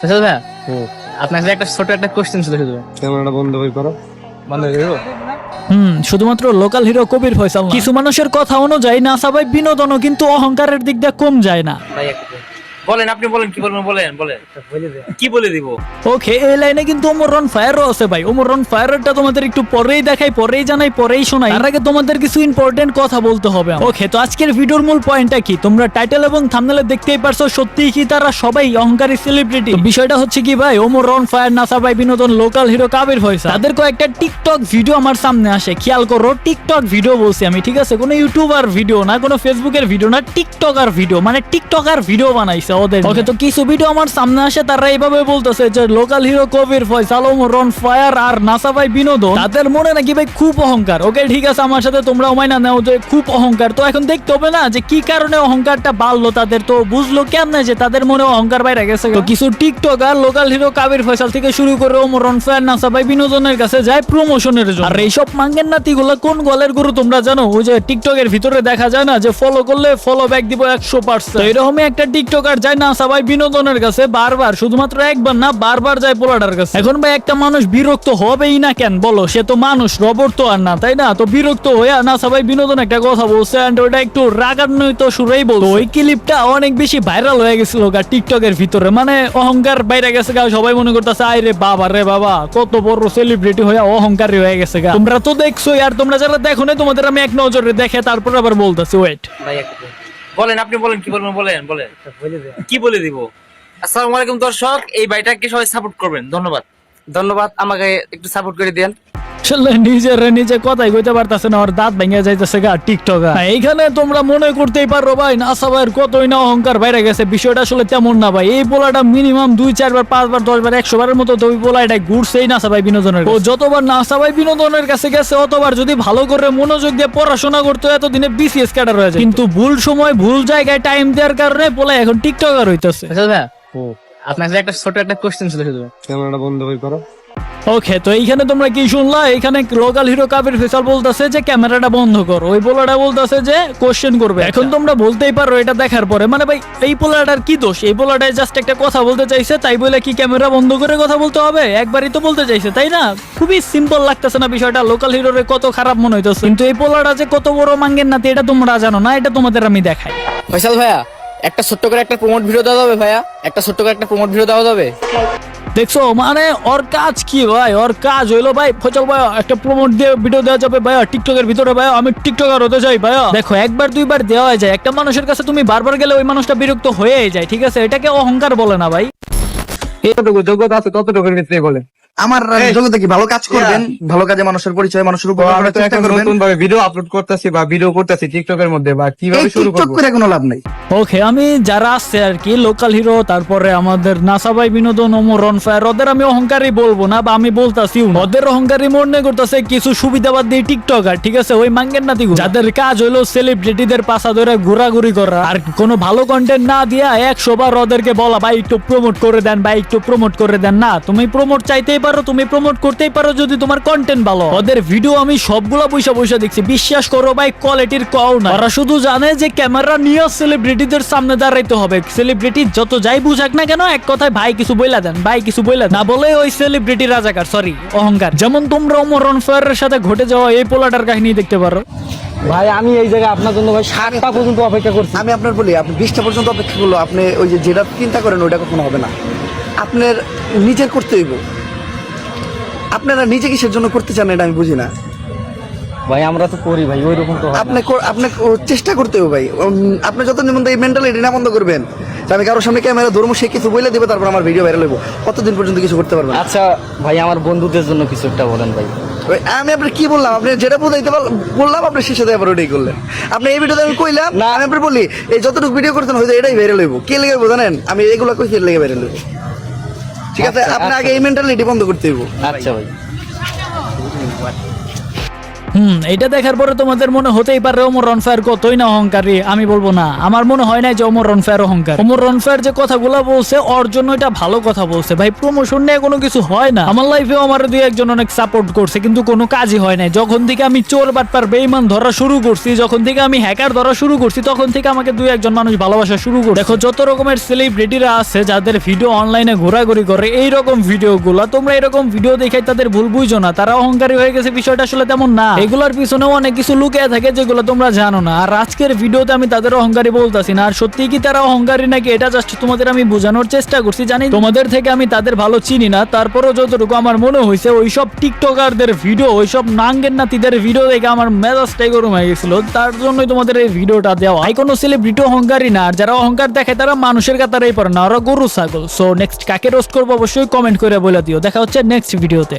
ফয়সাল ভাই, আপনার কাছে একটা ছোট একটা কোশ্চেন ছিল শুধু। ক্যামেরাটা বন্ধ হয়ে করো। বন্ধ করে দেবো? শুধুমাত্র লোকাল হিরো কবির ফয়সাল না। কিছু মানুষের কথা অনুযায়ী নাসা ভাই বিনোদনও কিন্তু অহংকারের দিক দিয়ে কম যায় না। ভাই বলেন, আপনি বলেন, কি বলবেন, বলেন কি বলে দিব। ওকে, এই লাইনে কিন্তু ওমর রন ফায়ারও আছে ভাই। ওমর রন ফায়ারটা তোমাদের একটু পরেই দেখাই, পরেই জানাই, পরেই শোনাই। তার আগে তোমাদের কিছু ইম্পর্টেন্ট কথা বলতে হবে। ওকে, তো আজকের ভিডিওর মূল পয়েন্টটা কি, তোমরা টাইটেল এবং থাম্বনেলে দেখতেই পারছো। সত্যিই কি তারা সবাই অহংকারী সেলিব্রিটি? বিষয়টা হচ্ছে কি ভাই, ওমর রন ফায়ার, নাসা ভাই বিনোদন, লোকাল হিরো কাবির ফয়সাল, তাদের কয়েকটা টিকটক ভিডিও আমার সামনে আসে। খেয়াল করো, টিকটক ভিডিও বলছি আমি, ঠিক আছে? কোনো ইউটিউবার ভিডিও না, কোনো ফেসবুকের ভিডিও না, টিকটকার ভিডিও, মানে টিকটকার ভিডিও বানাইছে ওদের। ওকে, তো কিছু ভিডিও আমার সামনে আসে, তারা এইভাবে বলতেছে যে লোকাল হিরো কবির ফয়সাল, ওমর রন ফায়ার আর নাসা ভাই বিনোদন, তাদের মনে নাকি ভাই খুব অহংকার। ওকে ঠিক আছে, আমার সাথে তোমরাও মাইনা নাও যে খুব অহংকার। তো এখন দেখতে হবে না যে কি কারণে অহংকারটা বাড়লো তাদের, তো বুঝলো কেমনে যে তাদের মনে অহংকার বাইরে গেছে। তো কিছু TikToker local hero Kabir Faisal থেকে শুরু করে ওমর রন ফায়ার, নাসা ভাই বিনোদনের কাছে যায় প্রমোশনের জন্য। আর এইসব মাঙ্গের নাতিগুলো কোন গলের গরু তোমরা জানো? ওই যে টিকটকের ভিতরে দেখা যায় না যে ফলো করলে ফলো ব্যাক দিব 100%। তো এরকমই একটা টিকটকার যায় নাসা ভাই বিনোদনের কাছে বারবার, শুধুমাত্র একবার না, বারবার যায় পোলাটার কাছে। এখন ভাই একটা মানুষ বিরক্ত হবেই না কেন বলো? সে তো মানুষ, রবট তো আর না, তাই না? তো বিরক্ত হয়ে নাসা ভাই বিনোদন একটা কথা বলছে, এন্ড ওটা একটু রাগান্বিত সুরেই বলছে। ওই ক্লিপটা অনেক বেশি ভাইরাল হয়ে গেছিল টিকটকের ভিতরে, মানে অহংকার বাইরে গেছে গা। সবাই মনে করতেছে আয় রে বাবা রে বাবা, কত বড় সেলিব্রিটি হয়ে অহংকারী হয়ে গেছে গা। তোমরা তো দেখছো, আর তোমরা যারা দেখো না, তোমাদের আমি এক নজরে দেখে তারপর আবার বলতেছি। ওয়েট ভাই বলেন, আপনি বলেন, কি বলবেন, বলেন কি বলে দিব। আসসালামু আলাইকুম দর্শক, এই ভাইটাকে সবাই সাপোর্ট করবেন। ধন্যবাদ, আমাকে একটু সাপোর্ট করে দেন। নিজে কথাই কইতে পারতাছে না, ওর দাঁত ভেঙে যাইতেছে গা টিকটকার। এইখানে তোমরা মনে করতেই পারো ভাই নাসা ভাইয়ের কতই না অহংকার বাইরে গেছে। বিষয়টা আসলে তেমন না ভাই। এই পোলাটা মিনিমাম 2-4 বার, 5 বার, 10 বার, 100 বারের মতো তো ওই পোলাটা ঘুরছেই নাসা ভাই বিনোদনের কাছে। ও যতবার নাসা ভাই বিনোদনের কাছে গেছে, অতবার যদি ভালো করে মনোযোগ দিয়ে পড়াশোনা করতো, এতদিনে বিসিএস ক্যাডার হয়ে যায়। কিন্তু ভুল সময় ভুল জায়গায় টাইম দেওয়ার কারণে পোলা এখন টিকটকার হইতেছে। ফয়সাল ভাই, আপনার কাছে একটা ছোট একটা কোশ্চেন ছিল শুধু। ক্যামেরাটা বন্ধ হয়ে করো। ওকে, তো এইখানে তোমরা কি শুনলা? এখানে লোকাল হিরো কাবির ফয়সাল বলতেছে যে ক্যামেরাটা বন্ধ কর, ওই পোলাটা বলতেছে যে কোশ্চেন করবে। এখন তোমরা বলতেই পারো এটা দেখার পরে, মানে ভাই এই পোলাটার কি দোষ? এই পোলাটায় জাস্ট একটা কথা বলতে চাইছে, তাই বলে কি ক্যামেরা বন্ধ করে কথা বলতে হবে? একবারই তো বলতে চাইছে, তাই না? খুবই সিম্পল লাগতেছে না বিষয়টা? লোকাল হিরোরে কত খারাপ মনে হইতেছে, কিন্তু এই পোলাটা যে কত বড় মাঙ্গের নাতি এটা তোমরা জানো না, এটা তোমাদের আমি দেখাই। ফয়সাল ভাইয়া, একটা ছোট্ট করে একটা প্রমোট ভিডিও দেওয়া যাবে ভাইয়া? একটা ছোট্ট করে একটা প্রমোট ভিডিও দেওয়া যাবে? দেখছো, মানে ওর কাজ কি ভাই? ওর কাজ হইলো ভাই ফয়সাল ভাই একটা প্রমোট দিয়ে ভিডিও দেওয়া যাবে ভাইয়া টিকটকের ভিতরে? ভাইয়া আমি টিকটকার হতে চাই ভাইয়া। দেখো, একবার দুইবার দেওয়া যায়, একটা মানুষের কাছে তুমি বারবার গেলে ওই মানুষটা বিরক্ত হয়েই যায়, ঠিক আছে? এটাকে অহংকার বলে না ভাই। যতটুকু যোগ্যতা আছে ততটুকুর ভিতরে বলেন। আমার যোগ্যতা কি? ভালো কাজ করবেন, ভালো কাজে মানুষের পরিচয়, মানুষের উপকার আমি করার তো চেষ্টা এখন করবেন। নতুন ভাবে ভিডিও আপলোড করতেছি বা ভিডিও করতেছি টিকটকের মধ্যে, বা কিভাবে এই শুরু টিকটক করব? করে কোনো লাভ নাই। ওকে, আমি যারা আছে আর কি লোকাল হিরো, তারপরে আমাদের নাসা ভাই বিনোদন, ওমর রন ফায়ার, ওদের আমি অহংকারী বলবো না, বা আমি বলতাছি ওদের অহংকারী মনে করতেছে কিছু সুবিধাবাদ দিয়ে টিকটকার, ঠিক আছে? ওই মাঙ্গের নাতি যাদের কাজ হইলো সেলিব্রিটিদের পাশা ধরে ঘোরাঘুরি করা, আর কোনো ভালো কন্টেন্ট না দিয়া 100 বার ওদেরকে বলা ভাই একটু প্রমোট করে দেন, ভাই একটু প্রমোট করে দেন। না, তুমি প্রমোট চাইতেই পারো, তুমি প্রমোট করতেই পারো যদি তোমার কন্টেন্ট ভালো। ওদের ভিডিও আমি সবগুলা পয়সা দেখছি, বিশ্বাস করো ভাই, কোয়ালিটির কও না। ওরা শুধু জানে যে ক্যামেরা নিয়ে সেলিব্রিটিদের সামনে দাঁড়াইতে হবে। সেলিব্রিটি যত যাই বুঝাক না কেন, এক কথায় ভাই কিছু বইলা দেন, ভাই কিছু বইলা না বলে ওই সেলিব্রিটি রাজাকার, সরি অহংকার। যেমন তোমরা ওমর রন ফায়ারের সাথে ঘটে যাওয়া এই পোলাটার কাহিনী দেখতে পারো। ভাই আমি এই জায়গায় আপনার জন্য ভাই 7টা পর্যন্ত অপেক্ষা করছি। আমি আপনার বলি, আপনি 20টা পর্যন্ত অপেক্ষা করলো, আপনি ওই যে যেটা চিন্তা করেন ওইটা কখনো হবে না। আপনার নিজের করতে হইব। আপনারা নিজে কিসের জন্য করতে চান এটা আমি বুঝি না। ভাই আমরা তো করি ভাই, ওই রকম তো হয় না। আপনি চেষ্টা করতে হবে ভাই। আপনি যত নিমন্ত এই মেন্টালিটি না বন্ধ করবেন যে আমি কারোর সামনে ক্যামেরা ধরবো, সে কিছু বলে দেবে, তারপর আমার ভিডিও ভাইরাল হইব, কতদিন পর্যন্ত কিছু করতে পারবেন না। আচ্ছা ভাই, আমার বন্ধুদের জন্য কিছু একটা বলেন ভাই। আমি আপনার কি বললাম? আপনি যেটা বুঝাইতে বললাম, আপনি শেষে দিয়ে আবার ওটাই করলেন। আপনি এই ভিডিওতে আমি কইলাম না, আমি আপনার বলি এই যতটুকু ভিডিও করতেন হয়তো এটাই ভাইরাল হইব। কে লেগে জানেন? আমি এগুলো কইছি এর লেগে ভাইরাল হইব, ঠিক আছে? আচ্ছা, আপনি আগে এই মেন্টালিটি বন্ধ করতে হইব। আচ্ছা ভাই। এটা দেখার পরে তোমাদের মনে হতেই পারে ওমর রনফায়ার কতই না অহংকারী। আমি বলবো না, আমার মনে হয় না যে ওমর রনফায়ার অহংকার। ওমর রনফায়ার যে কথাগুলো বলছে ওর জন্য এটা ভালো কথা বলছে ভাই। প্রমোশন নিয়ে কোনো কিছু হয় না। আমার লাইফে আমার দুই একজন অনেক সাপোর্ট করছে কিন্তু কোনো কাজই হয় না। যখন থেকে আমি চোর বাটপার বেঈমান ধরা শুরু করছি, যখন থেকে আমি হ্যাকার ধরা শুরু করছি, তখন থেকে আমাকে দুই একজন মানুষ ভালোবাসা শুরু করে। দেখো যত রকমের সেলিব্রিটিরা আছে যাদের ভিডিও অনলাইনে ঘোরাঘুরি করে এইরকম ভিডিও গুলা, তোমরা এরকম ভিডিও দেখে তাদের ভুল বুঝো না। তারা অহংকারী হয়ে গেছে, বিষয়টা আসলে তেমন না। এগুলোর পিছনেও অনেক কিছু লুকিয়ে থাকে যেগুলো তোমরা জানো না। আর আজকের ভিডিওতে আমি তাদের অহংকারী বলতাছি না। আর সত্যি কি তারা অহংকারী নাকি এটা জাস্ট তোমাদের আমি বোঝানোর চেষ্টা করছি। জানি তোমাদের থেকে আমি তাদের ভালো চিনি না, তারপরও যতটুকু আমার মনে হয়েছে ওইসব টিকটকারদের ভিডিও, ওইসব নাঙ্গের নাতিদের ভিডিও দেখে আমার মেজাজটাই গরম হয়ে গেছিল। তার জন্যই তোমাদের এই ভিডিওটা দেওয়া। এই কোনো সেলিব্রিটি অহংকারী না, আর যারা অহংকার দেখে তারা মানুষের কাতারেই পড়ে না, ওরা গরু ছাগল। সো নেক্সট কাকে রোস্ট করবো অবশ্যই কমেন্ট করে বলে দিও। দেখা হচ্ছে নেক্সট ভিডিওতে।